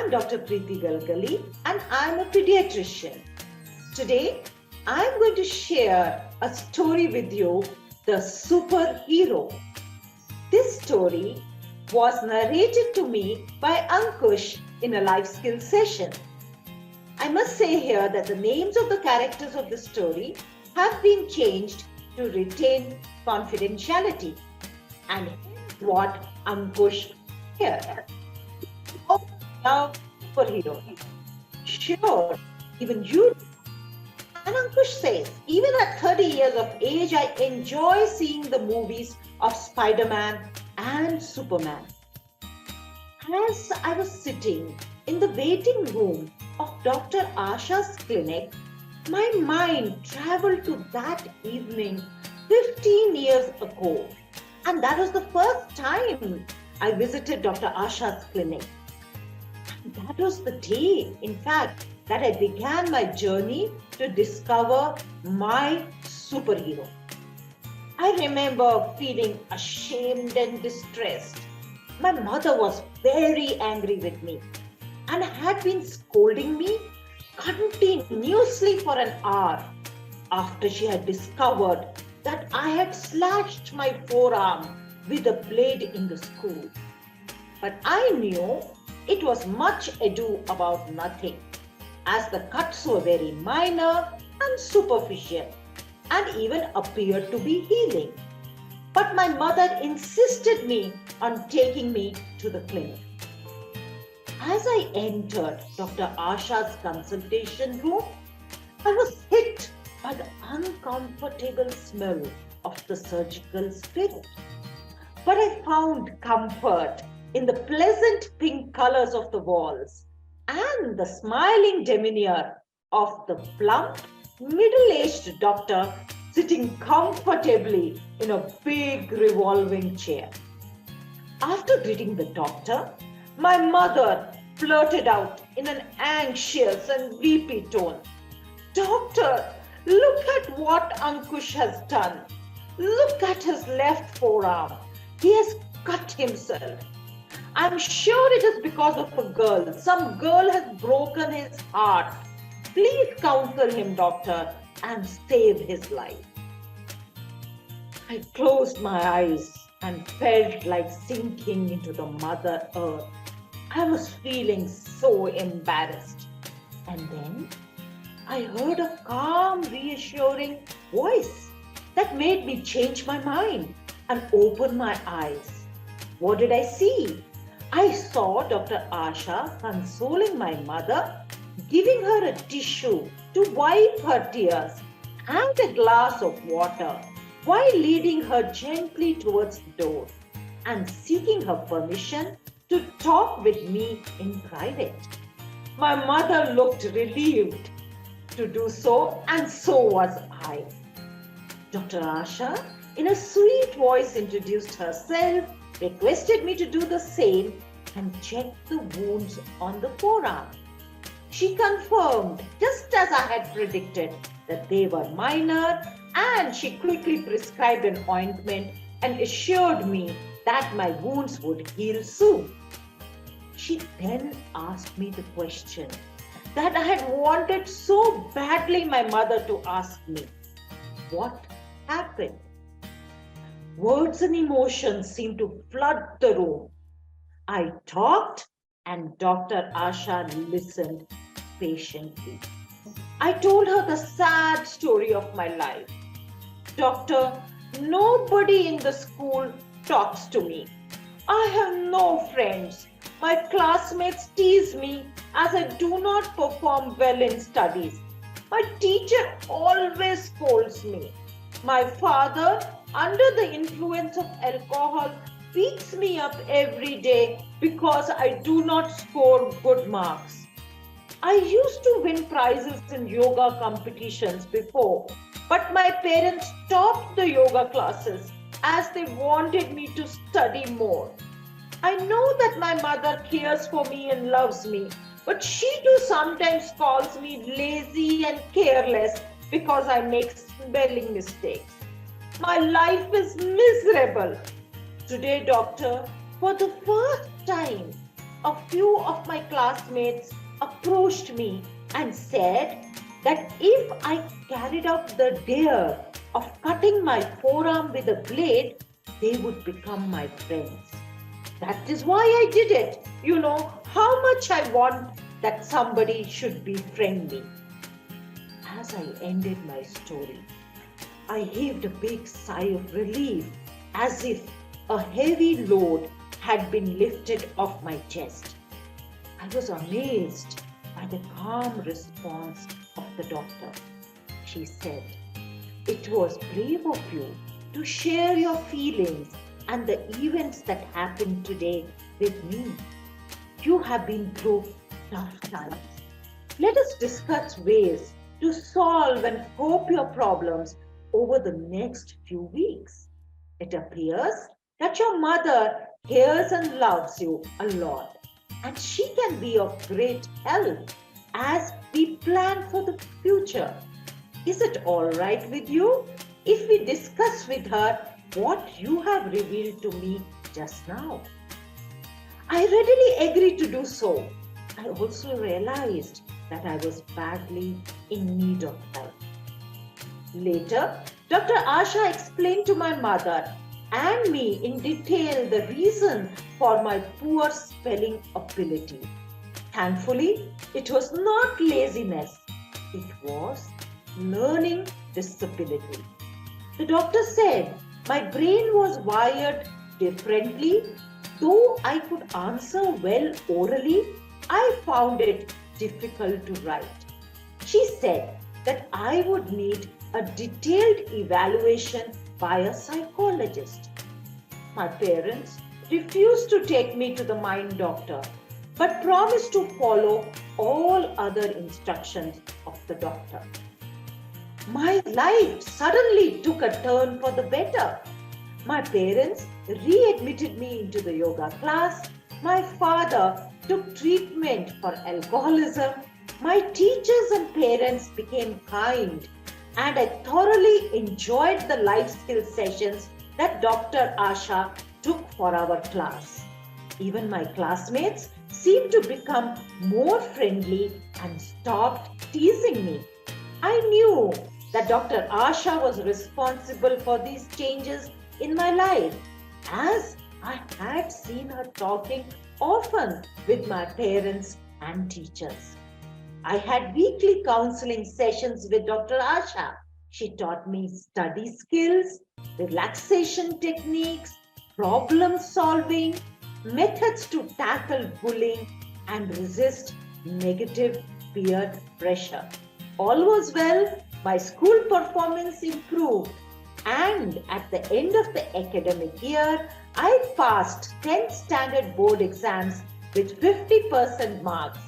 I'm Dr. Preeti Galgali and I'm a pediatrician. Today, I'm going to share a story with you, The Superhero. This story was narrated to me by Ankush in a life skills session. I must say here that the names of the characters of the story have been changed to retain confidentiality. And here's what Ankush shared. Oh, now superhero. Sure, even you. And Ankush says, even at 30 years of age, I enjoy seeing the movies of Spider-Man and Superman. As I was sitting in the waiting room of Dr. Asha's clinic, my mind traveled to that evening 15 years ago. And that was the first time I visited Dr. Asha's clinic. And that was the day, in fact, that I began my journey to discover my superhero. I remember feeling ashamed and distressed. My mother was very angry with me and had been scolding me continuously for an hour after she had discovered that I had slashed my forearm with a blade in the school. But I knew it was much ado about nothing, as the cuts were very minor and superficial and even appeared to be healing. But my mother insisted me on taking me to the clinic. As I entered Dr. Asha's consultation room, I was hit by the uncomfortable smell of the surgical spirit. But I found comfort in the pleasant pink colors of the walls and the smiling demeanor of the plump, middle-aged doctor sitting comfortably in a big revolving chair. After greeting the doctor, my mother blurted out in an anxious and weepy tone, "Doctor, look at what Ankush has done. Look at his left forearm. He has cut himself. I'm sure it is because of a girl. Some girl has broken his heart. Please counsel him, doctor, and save his life." I closed my eyes and felt like sinking into the Mother Earth. I was feeling so embarrassed. And then I heard a calm, reassuring voice that made me change my mind and open my eyes. What did I see? I saw Dr. Asha consoling my mother, giving her a tissue to wipe her tears and a glass of water, while leading her gently towards the door and seeking her permission to talk with me in private. My mother looked relieved to do so, and so was I. Dr. Asha, in a sweet voice, introduced herself, requested me to do the same, and checked the wounds on the forearm. She confirmed, just as I had predicted, that they were minor, and she quickly prescribed an ointment and assured me that my wounds would heal soon. She then asked me the question that I had wanted so badly my mother to ask me. What happened? Words and emotions seemed to flood the room. I talked and Dr. Asha listened patiently. I told her the sad story of my life. "Doctor, nobody in the school talks to me. I have no friends. My classmates tease me as I do not perform well in studies. My teacher always scolds me. My father, under the influence of alcohol, beats me up every day because I do not score good marks. I used to win prizes in yoga competitions before, but my parents stopped the yoga classes as they wanted me to study more. I know that my mother cares for me and loves me, but she too sometimes calls me lazy and careless because I make spelling mistakes. My life is miserable. Today, doctor, for the first time, a few of my classmates approached me and said that if I carried out the dare of cutting my forearm with a blade, they would become my friends. That is why I did it. You know how much I want that somebody should befriend me. As I ended my story, I heaved a big sigh of relief, as if a heavy load had been lifted off my chest. I was amazed by the calm response of the doctor. She said, "It was brave of you to share your feelings and the events that happened today with me. You have been through tough times. Let us discuss ways to solve and cope your problems over the next few weeks. It appears that your mother cares and loves you a lot, and she can be of great help as we plan for the future. Is it all right with you if we discuss with her what you have revealed to me just now?" I readily agreed to do so. I also realized that I was badly in need of help. Later, Dr. Asha explained to my mother and me in detail the reason for my poor spelling ability. Thankfully, it was not laziness. It was learning disability. The doctor said my brain was wired differently. Though I could answer well orally, I found it difficult to write. She said that I would need a detailed evaluation by a psychologist. My parents refused to take me to the mind doctor, but promised to follow all other instructions of the doctor. My life suddenly took a turn for the better. My parents readmitted me into the yoga class. My father took treatment for alcoholism. My teachers and parents became kind, and I thoroughly enjoyed the life skill sessions that Dr. Asha took for our class. Even my classmates seemed to become more friendly and stopped teasing me. I knew that Dr. Asha was responsible for these changes in my life, as I had seen her talking often with my parents and teachers. I had weekly counseling sessions with Dr. Asha. She taught me study skills, relaxation techniques, problem solving, methods to tackle bullying and resist negative peer pressure. All was well. My school performance improved, and at the end of the academic year, I passed 10th standard board exams with 50% marks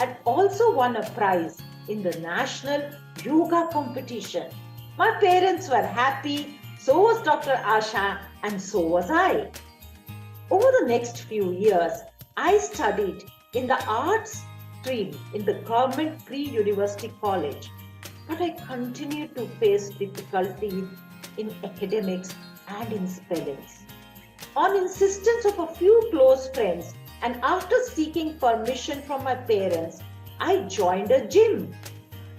and also won a prize in the national yoga competition. My parents were happy, so was Dr. Asha, and so was I. Over the next few years, I studied in the arts stream in the government pre-university college, but I continued to face difficulties in academics and in spellings. On insistence of a few close friends and after seeking permission from my parents, I joined a gym.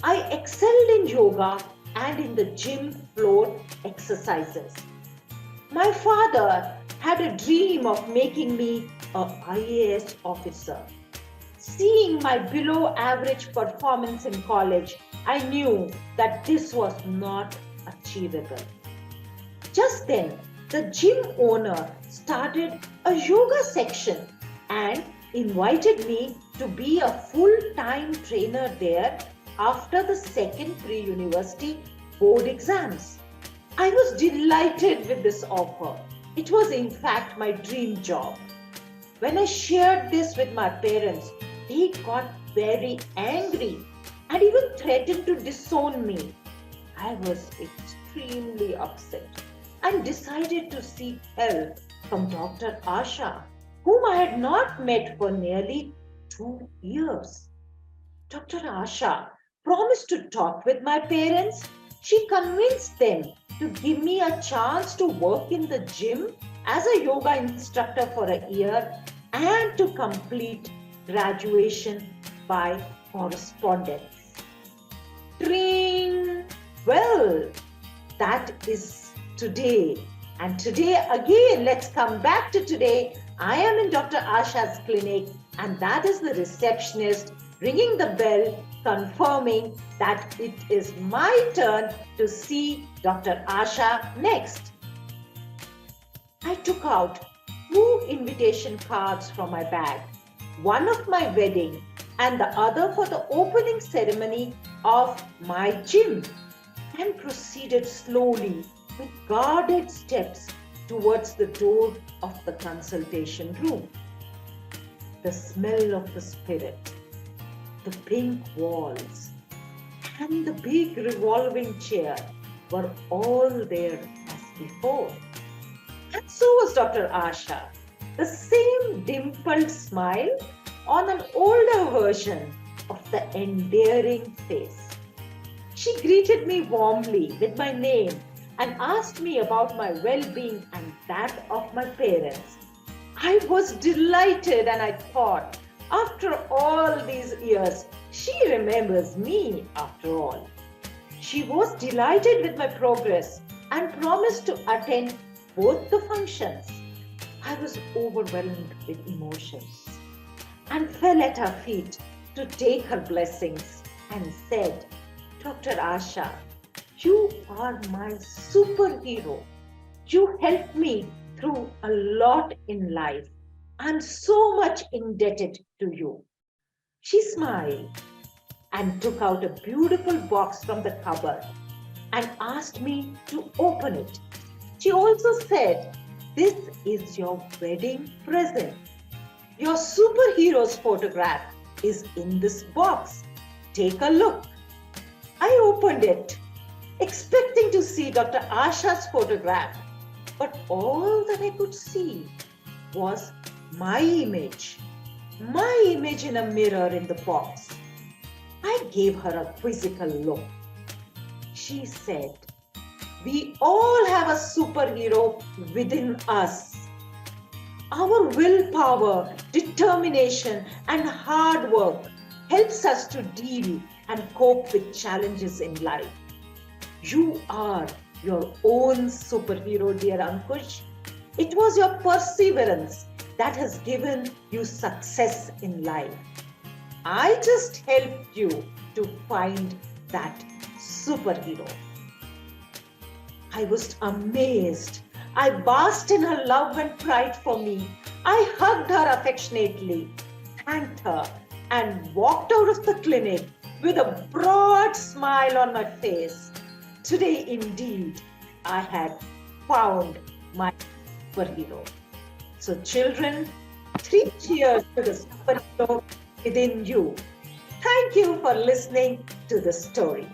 I excelled in yoga and in the gym floor exercises. My father had a dream of making me an IAS officer. Seeing my below average performance in college, I knew that this was not achievable. Just then, the gym owner started a yoga section and invited me to be a full-time trainer there after the second pre-university board exams. I was delighted with this offer. It was in fact my dream job. When I shared this with my parents, they got very angry and even threatened to disown me. I was extremely upset and decided to seek help from Dr. Asha, whom I had not met for nearly 2 years. Dr. Asha promised to talk with my parents. She convinced them to give me a chance to work in the gym as a yoga instructor for a year and to complete graduation by correspondence. Tring! Well, that is today. And today again, let's come back to today. I am in Dr. Asha's clinic, and that is the receptionist ringing the bell, confirming that it is my turn to see Dr. Asha next. I took out 2 invitation cards from my bag, one of my wedding and the other for the opening ceremony of my gym, and proceeded slowly with guarded steps towards the door of the consultation room. The smell of the spirit, the pink walls, and the big revolving chair were all there as before. And so was Dr. Asha, the same dimpled smile on an older version of the endearing face. She greeted me warmly with my name and asked me about my well-being and that of my parents. I was delighted, and I thought, after all these years, she remembers me after all. She was delighted with my progress and promised to attend both the functions. I was overwhelmed with emotions and fell at her feet to take her blessings and said, Dr. Asha, you are my superhero. You helped me through a lot in life. I'm so much indebted to you. She smiled and took out a beautiful box from the cupboard and asked me to open it. She also said, this is your wedding present. Your superhero's photograph is in this box. Take a look. I opened it, expecting to see Dr. Asha's photograph, but all that I could see was my image in a mirror in the box. I gave her a quizzical look. She said, we all have a superhero within us. Our willpower, determination, and hard work helps us to deal and cope with challenges in life. You are your own superhero, dear Ankush. It was your perseverance that has given you success in life. I just helped you to find that superhero. I was amazed. I basked in her love and pride for me. I hugged her affectionately, thanked her, and walked out of the clinic with a broad smile on my face. Today, indeed, I had found my superhero. So children, 3 cheers to the superhero within you. Thank you for listening to the story.